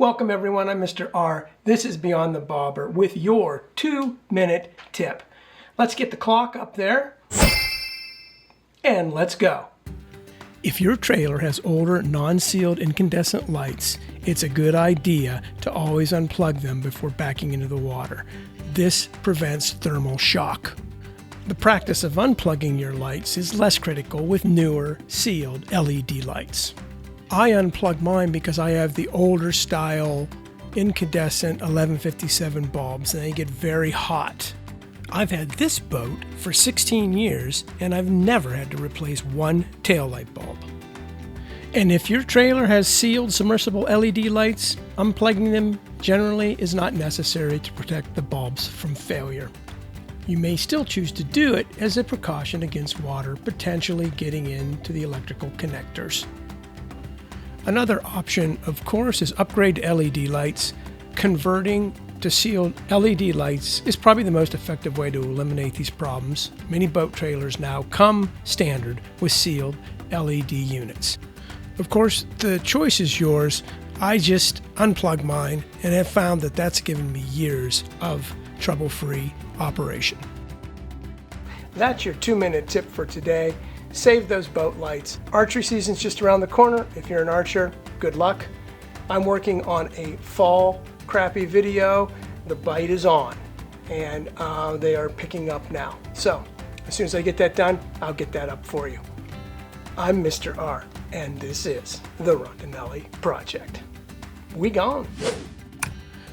Welcome everyone, I'm Mr. R. This is Beyond the Bobber with your 2-minute tip. Let's get the clock up there and let's go. If your trailer has older non-sealed incandescent lights, it's a good idea to always unplug them before backing into the water. This prevents thermal shock. The practice of unplugging your lights is less critical with newer sealed LED lights. I unplug mine because I have the older style incandescent 1157 bulbs and they get very hot. I've had this boat for 16 years and I've never had to replace one taillight bulb. And if your trailer has sealed submersible LED lights, unplugging them generally is not necessary to protect the bulbs from failure. You may still choose to do it as a precaution against water potentially getting into the electrical connectors. Another option, of course, is upgrade to LED lights. Converting to sealed LED lights is probably the most effective way to eliminate these problems. Many boat trailers now come standard with sealed LED units. Of course, the choice is yours. I just unplug mine and have found that that's given me years of trouble-free operation. That's your 2-minute tip for today. Save those boat lights. Archery season's just around the corner. If you're an archer, good luck. I'm working on a fall crappie video. The bite is on and they are picking up now. So as soon as I get that done, I'll get that up for you. I'm Mr. R and this is the Rondinelli Project. We gone.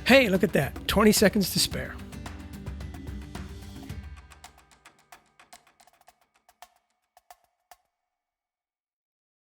Hey, look at that, 20 seconds to spare.